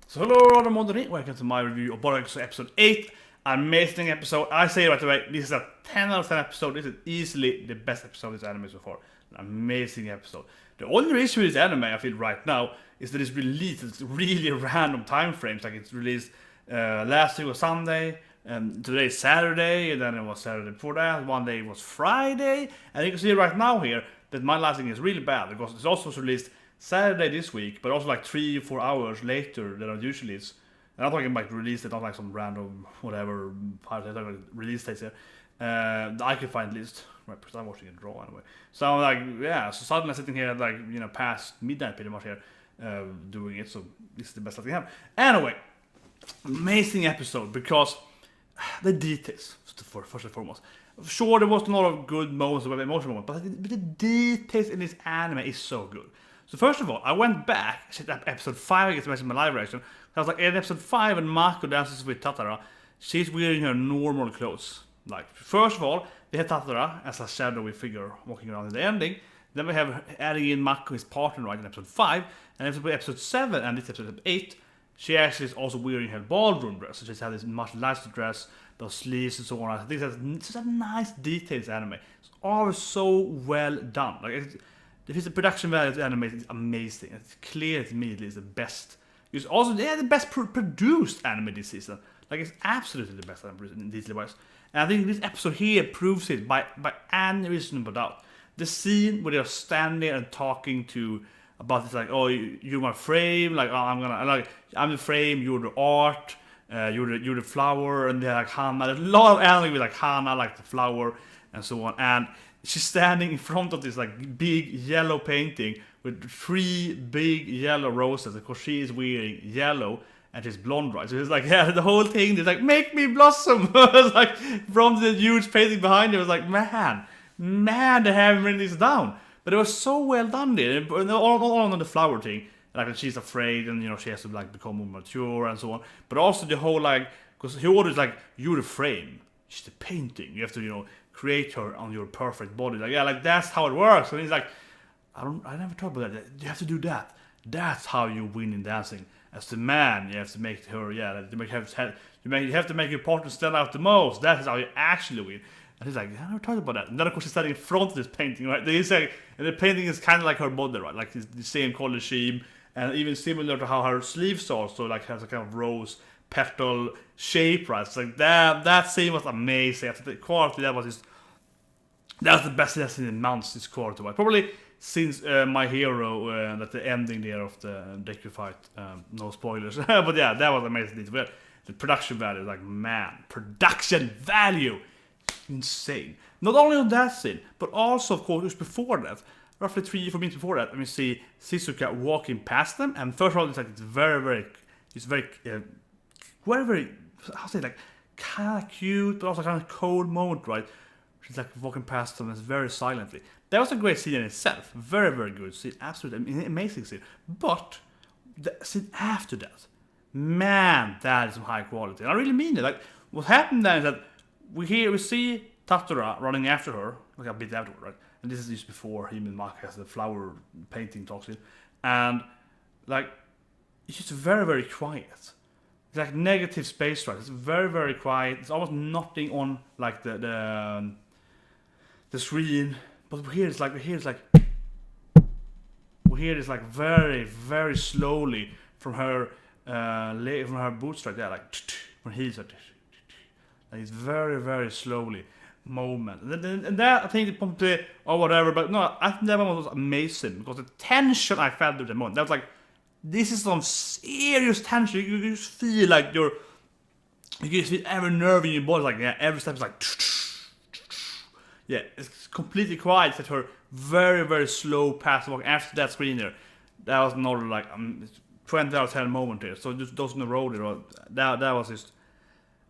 So hello everyone, welcome to my review of Ballroom episode 8. Amazing episode. I say right away, this is a 10 out of 10 episode. This is easily the best episode of this anime so far. An amazing episode. The only issue with this anime, I feel right now, is that it's released at really random time frames. Like it's released last week was Sunday, and today is Saturday, and then it was Saturday before that. One day it was Friday, and you can see right now here that my lighting is really bad because it's also released Saturday this week, but also like 3-4 hours later than it usually is. And I'm talking about release date, not like some random whatever release dates here. I can find list, right? Because I'm watching a draw anyway. So I'm like, yeah. So suddenly I'm sitting here like past midnight pretty much here, doing it. So this is the best I can have. Anyway, amazing episode because the details first and foremost. Sure, there was a lot of good moments, emotional moments, but the details in this anime is so good. So first of all, I went back, set up episode 5, I guess I mentioned my live reaction. I was like, in episode 5, when Mako dances with Tatara, she's wearing her normal clothes. Like, first of all, we have Tatara as a shadowy figure walking around in the ending. Then we have adding in Mako, his partner, right, in episode 5. And episode 7, and this episode 8, she actually is also wearing her ballroom dress. So she's had this much nicer dress, those sleeves and so on. I think that's such a nice details anime. It's all so well done. Like, the production value of the anime is amazing. It's clear to me it is the best. It's also the best produced anime this season. Like it's absolutely the best anime in this wise. And I think this episode here proves it by any reasonable doubt. The scene where they're standing and talking to about this, like, oh, you're my frame, like, oh, I'm the frame, you're the art, you're the flower, and they're like Hana. There's a lot of anime with like Hana, like the flower, and so on. And she's standing in front of this like big yellow painting with 3 big yellow roses because she is wearing yellow and she's blonde, right? So it's like, yeah, the whole thing is like, make me blossom. It's like from the huge painting behind her. It was like, man, they haven't written this down. But it was so well done there. All on the flower thing, like she's afraid and she has to like become more mature and so on. But also the whole like, because he orders like, you're the frame, she's the painting. You have to create her on your perfect body. Like, yeah, like that's how it works. And he's like, I never thought about that. You have to do that. That's how you win in dancing. As the man, you have to make her, you have to make your partner stand out the most. That is how you actually win. And he's like, I never thought about that. And then of course he's standing in front of this painting, right? He's like, and the painting is kind of like her body, right? Like it's the same color scheme, and even similar to how her sleeves are. So like has a kind of rose petal shape, right? It's like that scene was amazing. After the quality, that was the best lesson in months. This quality, right? Probably since My Hero, that the ending there of the Deku fight. No spoilers, but yeah, that was amazing. But the production value, like man, production value, insane. Not only on that scene, but also of course just before that. Roughly 3-4 minutes before that, we see Shizuka walking past them, and first of all, it's very, how to say, like, kind of cute, but also kind of cold moment, right? She's like walking past them, and it's very silently. That was a great scene in itself. Very, very good scene. Absolutely amazing scene. But the scene after that, man, that is some high quality. And I really mean it. Like, what happened then is that we see Tatara running after her, like a bit afterward, right? And this is just before him and Mako has the flower painting talks in. And, like, it's just very, very quiet. It's like negative space, right? It's very, very quiet. It's almost nothing on like the screen. But we hear this like very, very slowly from her bootstrap. Yeah, like when he's like it's very, very slowly moment. And that I think it probably or whatever. But no, I think that moment was amazing because the tension I felt at the moment. That was like. This is some serious tension. You just feel like you just feel every nerve in your body, like yeah, every step is like yeah, it's completely quiet. It's her very, very slow pass walk after that screen there. That was another like 20 out of 10 moment there. So just those in a row there, that was just.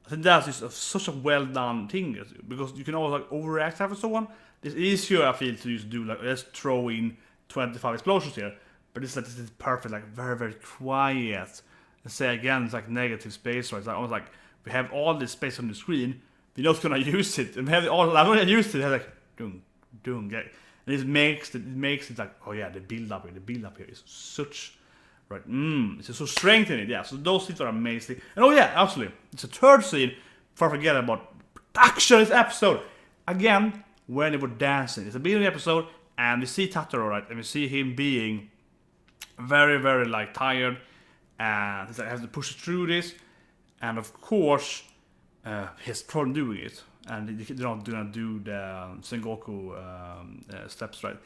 I think that's just such a well done thing because you can always like overreact after someone. It's easier I feel to just do like let's throw in 25 explosions here. But this is perfect, like very, very quiet. And say again, it's like negative space, right? It's like almost like we have all this space on the screen, we're not gonna use it. And we have all I'm gonna use it, like doom, yeah. And it makes it like, oh yeah, the build up here is such Right, it's so strength in it, yeah. So those scenes are amazing. And oh yeah, absolutely. It's a third scene, before I forget about production this episode. Again, when they were dancing. It's a beginning of the episode, and we see Tatara, right? And we see him being very, very like tired. And he's like, has to push through this. And of course, he has problem doing it. And they're not gonna do the Sengoku steps, right?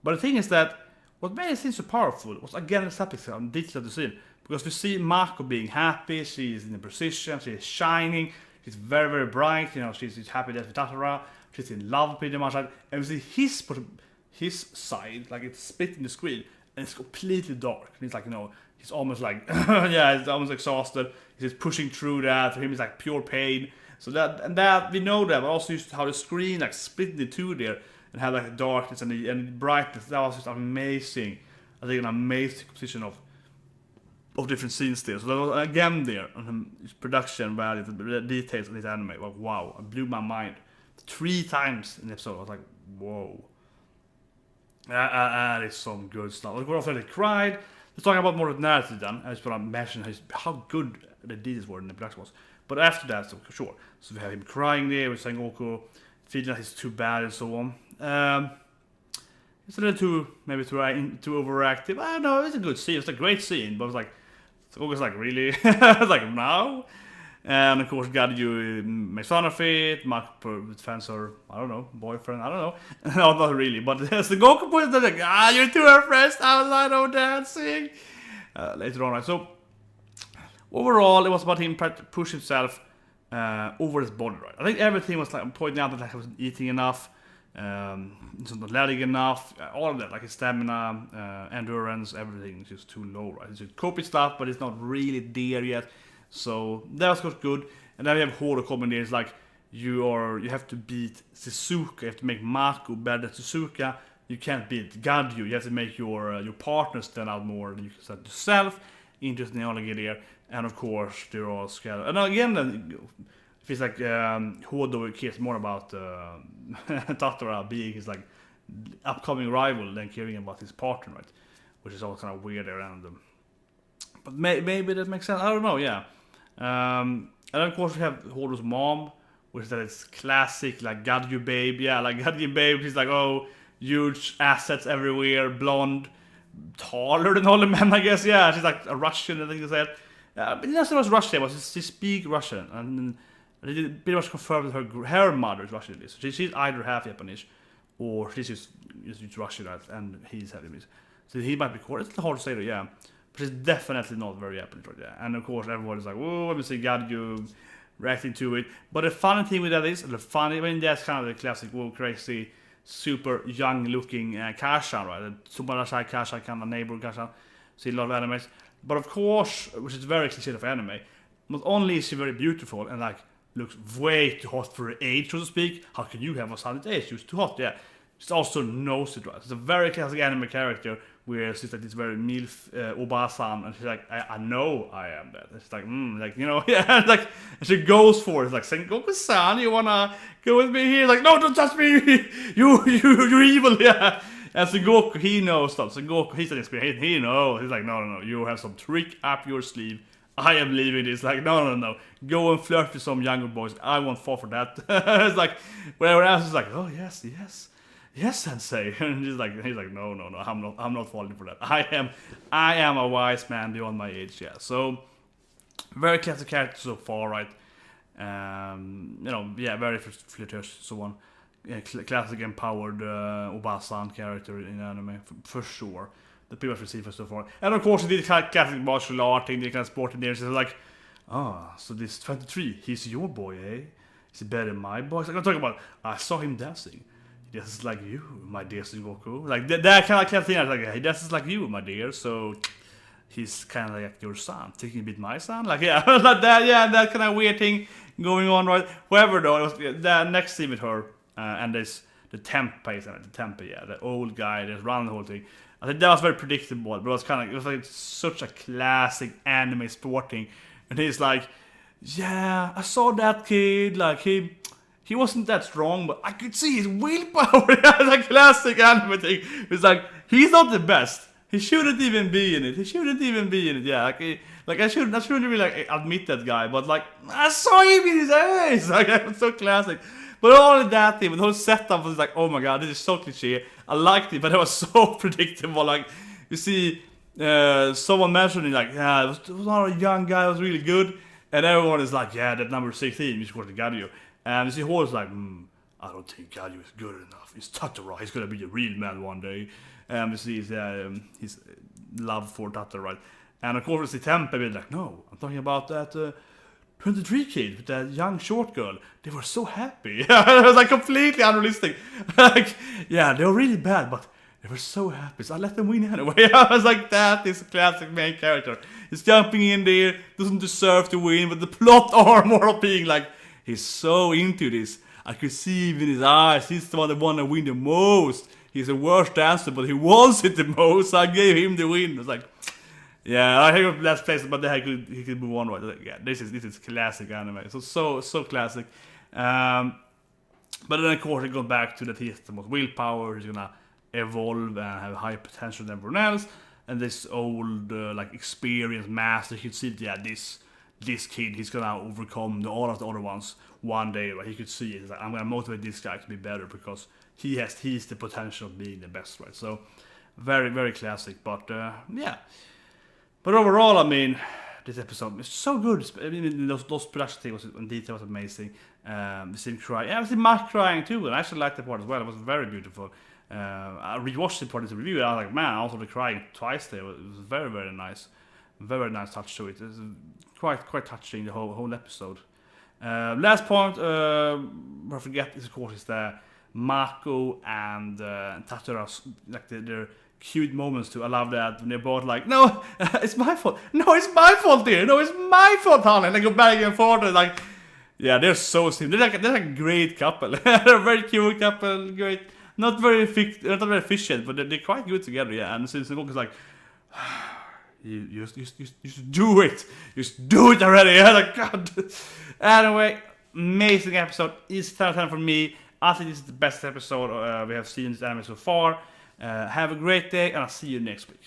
But the thing is that what made it seem so powerful was again the episode on detail of the scene. Because we see Mako being happy, she's in a position, she's shining, she's very, very bright, you know, she's happy with Tatara, she's in love pretty much, right? And we see his side, like it's split in the screen, and it's completely dark. And it's like, you know, he's almost like, yeah, he's almost exhausted, he's just pushing through that, for him it's like pure pain. So that we know that, but also used how the screen like split into two there, and had like the darkness and the brightness. That was just amazing. I think an amazing composition of different scenes there. So that was again there on the production value, the details of this anime. Like, wow, it blew my mind 3 times in the episode. I was like, whoa, that is some good stuff. Like, we're already cried. Let's talk about more of the narrative then. I just want to mention how good the details were in the production was. But after that, so sure. So we have him crying there with Sengoku, feeling that he's too bad and so on. It's a little too overactive. I don't know, it's a good scene. It's a great scene, but it's like, Sengoku's like, really? It's like, now? And of course, Gadyu makes fun of it. Mako defends her, I don't know, boyfriend, I don't know. No, not really. But Sengoku points out, like, you're too impressed outside of dancing. Later on, right? So, overall, it was about him trying to push himself over his body, right? I think everything was like pointing out that like, he wasn't eating enough, not letting enough, all of that, like his stamina, endurance, everything is just too low, right? It's just copy stuff, but it's not really there yet. So that was good. And then we have Horo coming there. It's like you have to beat Shizuka, you have to make Mako better than Shizuka. You can't beat Gadyu. You have to make your partner stand out more than you can stand yourself. Interesting analogy there. And of course, they're all scared. And again, then, if it's like Hodo cares more about Tatara being his like upcoming rival than caring about his partner, right? Which is all kind of weird around them. But maybe that makes sense. I don't know. Yeah. And then of course we have Hodo's mom, which is that it's classic like Gadyu babe. Yeah, like Gadyu babe. She's like, oh, huge assets everywhere, blonde, taller than all the men, I guess. Yeah, she's like a Russian, I think they said. But that's not Russian, but she speaks Russian, and they did pretty much confirmed that her mother is Russian. So she's either half Japanese, or she's just Russian, right? And he's Japanese. So he might be cool. It's hard to say though, yeah. But it's definitely not very Japanese, right? Yeah. And of course, everyone is like, "Whoa, let me see Gadyu reacting to it." But the funny thing with that is, that's kind of the classic, whoa, crazy, super young-looking Kashan, right? Subarashai Kashan, kind of neighbor Kashan. See a lot of animes. But of course, which is very cliche of anime, not only is she very beautiful and like looks way too hot for her age, so to speak. How can you have a son at age? She's too hot, yeah. She also knows it, right? It's a very classic anime character where she's like this very MILF Obasan, and she's like, I know I am that. And she's like, like, you know, yeah, like, and she goes for it. It's like, Sengoku-san, you wanna go with me here? Like, no, don't touch me! You're evil, yeah. And Sengoku, he knows stuff. Sengoku, he's an experience. He knows. He's like, no. You have some trick up your sleeve. I am leaving this. Like, no. Go and flirt with some younger boys. I won't fall for that. It's like, whatever else is like, oh, yes, sensei. And he's like, no. I'm not falling for that. I am a wise man beyond my age. Yeah. So, very classic character so far, right? Very flirtatious, so on. Classic empowered Obasan character in anime for sure. The people have received so far, and of course, he did classic martial art thing, the kind of sporting there. So like, so this 23, he's your boy, eh? Is he better than my boy? So I'm talking about. I saw him dancing. He dances like you, my dear Sengoku. Like that kind of thing. I was like, he dances like you, my dear. So he's kind of like your son, taking a bit my son. Like yeah, like that. Yeah, that kind of weird thing going on, right? However, though, it was the next scene with her. And there's the Tempe, yeah, the old guy that's running the whole thing. I think that was very predictable, but it was like such a classic anime sporting. And he's like, yeah, I saw that kid, like he wasn't that strong, but I could see his willpower. It's a classic anime thing. It's like, he's not the best, He shouldn't even be in it. He shouldn't even be in it. Yeah, like I shouldn't really like admit that guy, but like I saw him in his eyes. Like it was so classic. But only that thing, the whole setup was like, oh my god, this is so cliche. I liked it, but it was so predictable. Like you see, someone mentioning like, yeah, it was not a young guy, it was really good, and everyone is like, yeah, that number 16 is what got you. And you see Horse like, I don't think Galio is good enough. He's Tatara. He's gonna be a real man one day. And we see his love for Tatara, right? And of course, the Tempe be like, no, I'm talking about that 23 kid with that young short girl. They were so happy. It was like completely unrealistic. Like, yeah, they were really bad, but they were so happy. So I let them win anyway. I was like, that is a classic main character. He's jumping in there, doesn't deserve to win, but the plot armor of being like, he's so into this. I could see even his eyes. He's the one that wanted to win the most. He's the worst dancer, but he wants it the most. So I gave him the win. It was like, yeah, I hate last place, but then he could move on. Right? Like, yeah, this is classic anime. So classic. But then of course it goes back to that he has the most willpower. He's gonna evolve and have high potential than everyone else. And this old like experienced master, you could see, yeah, this kid, he's gonna overcome all of the other ones one day. Right? He could see it. Like, I'm gonna motivate this guy to be better because he's the potential of being the best, right? So very, very classic. But yeah. But overall, I mean, this episode is so good. I mean, those production things and detail was amazing. We see him crying. Yeah, I see Mako crying too, and I actually liked the part as well. It was very beautiful. I rewatched the part of the review, and I was like, man, I also crying twice there. It was very, very nice. Very nice touch to it. It was quite touching, the whole episode. Last point, I forget, is of course, is the Mako and Tatara, like their cute moments too. I love that when they're both like, no, it's my fault. No, it's my fault, dear. No, it's my fault, honey. And they go back and forth. And like, yeah, they're so simple. They're like a great couple. They're a very cute couple. Great, not very efficient, but they're quite good together. Yeah, and since Goku's like, you just do it. Just do it already. Yeah, like God. Anyway, amazing episode. It's 10 out of 10 for me. I think this is the best episode we have seen in this anime so far. Have a great day, and I'll see you next week.